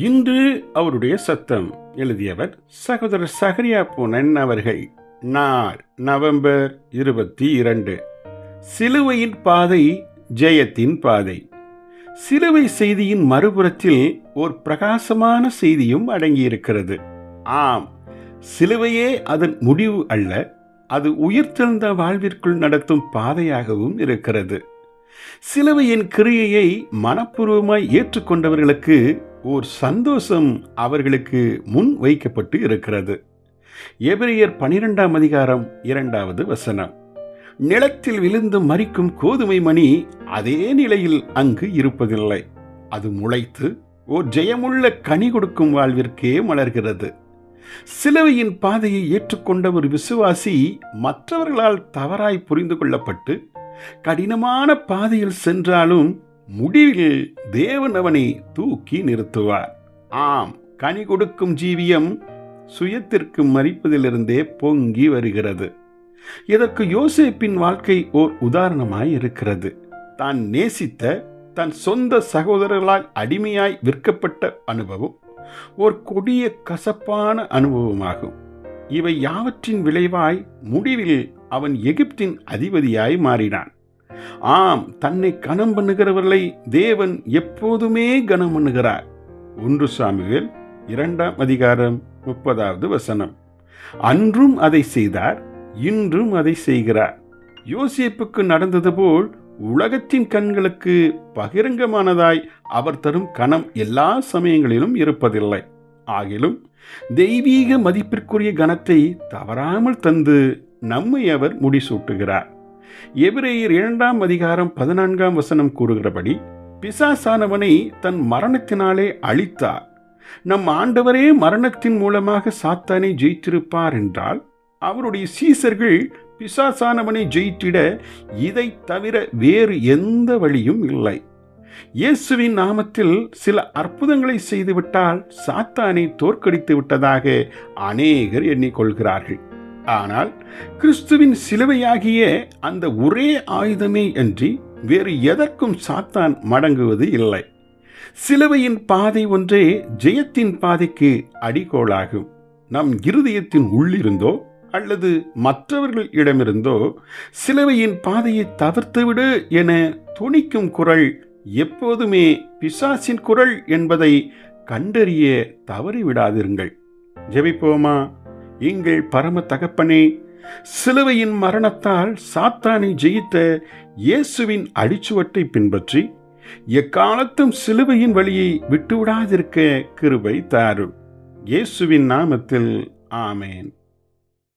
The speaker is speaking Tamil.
இன்று அவருடைய சத்தம். எழுதியவர் சகோதரர் சகரியா பூனன் அவர்கள். நாள் நவம்பர் 22. சிலுவையின் பாதை ஜெயத்தின் பாதை. சிலுவை செய்தியின் மறுபுறத்தில் ஒரு பிரகாசமான செய்தியும் அடங்கியிருக்கிறது. ஆம், சிலுவையே அதன் முடிவு அல்ல, அது உயிர்த்தெழுந்த வாழ்விற்குள் நடத்தும் பாதையாகவும் இருக்கிறது. சிலுவையின் கிரியையை மனப்பூர்வமாய் ஏற்றுக்கொண்டவர்களுக்கு ஓர் சந்தோஷம் அவர்களுக்கு முன் வைக்கப்பட்டு இருக்கிறது. எபிரேயர் 12ஆம் அதிகாரம் 2வது வசனம். நிலத்தில் விழுந்து மரிக்கும் கோதுமை மணி அதே நிலையில் அங்கு இருப்பதில்லை. அது முளைத்து ஓர் ஜெயமுள்ள கனி கொடுக்கும் வாழ்விற்கே மலர்கிறது. சிலுவையின் பாதையை ஏற்றுக்கொண்ட ஒரு விசுவாசி மற்றவர்களால் தவறாய் புரிந்து கொள்ளப்பட்டு கடினமான பாதையில் சென்றாலும் முடிவில் தேவன் அவனை தூக்கி நிறுத்துவார். ஆம், கனி கொடுக்கும் ஜீவியம் சுயத்திற்கு மரிப்பதிலிருந்தே பொங்கி வருகிறது. இதற்கு யோசேப்பின் வாழ்க்கை ஓர் உதாரணமாய் இருக்கிறது. தான் நேசித்த தன் சொந்த சகோதரர்களால் அடிமையாய் விற்கப்பட்ட அனுபவம் ஒரு கொடிய கசப்பான அனுபவமாகும். இவை யாவற்றின் விளைவாய் முடிவில் அவன் எகிப்தின் அதிபதியாய் மாறினான். ஆம், தன்னை கனம் பண்ணுகிறவர்களை தேவன் எப்போதுமே கனம் பண்ணுகிறார். 1 சாமுவேல் 2ஆம் அதிகாரம் 30வது வசனம். அன்றும் அதை செய்தார், இன்றும் அதை செய்கிறார். யோசேப்புக்கு நடந்தது போல் உலகத்தின் கண்களுக்கு பகிரங்கமானதாய் அவர் தரும் கனம் எல்லா சமயங்களிலும் இருப்பதில்லை. ஆகிலும் தெய்வீக மதிப்பிற்குரிய கனத்தை தவறாமல் தந்து நம்மை அவர் முடிசூட்டுகிறார். எபிரேயர் 2ஆம் அதிகாரம் 14ஆம் வசனம் கூறுகிறபடி, பிசாசானவனை தன் மரணத்தினாலே அழித்தார். நம் ஆண்டவரே மரணத்தின் மூலமாக சாத்தானை ஜெயித்திருப்பார் என்றால், அவருடைய சீசர்கள் பிசாசானவனை ஜெயித்திட இதை தவிர வேறு எந்த வழியும் இல்லை. இயேசுவின் நாமத்தில் சில அற்புதங்களை செய்துவிட்டால் சாத்தானை தோற்கடித்து விட்டதாக அநேகர் எண்ணிக்கொள்கிறார்கள். ஆனால் கிறிஸ்துவின் சிலுவையாகிய அந்த ஒரே ஆயுதமே அன்றி வேறு எதற்கும் சாத்தான் மடங்குவது இல்லை. சிலுவையின் பாதை ஒன்றே ஜெயத்தின் பாதைக்கு அடிகோலாகும். நம் இருதயத்தின் உள்ளிருந்தோ அல்லது மற்றவர்கள் இடமிருந்தோ சிலுவையின் பாதையை தவிர்த்துவிடு என துணிக்கும் குரல் எப்போதுமே பிசாசின் குரல் என்பதை கண்டறிய தவறிவிடாதிருங்கள். ஜெபிப்போமா. எங்கள் பரம தகப்பனே, சிலுவையின் மரணத்தால் சாத்தானை ஜெயித்த இயேசுவின் அடிச்சுவட்டை பின்பற்றி எக்காலத்தும் சிலுவையின் வழியை விட்டுவிடாதிருக்க கிருபை தாரும். இயேசுவின் நாமத்தில் ஆமேன்.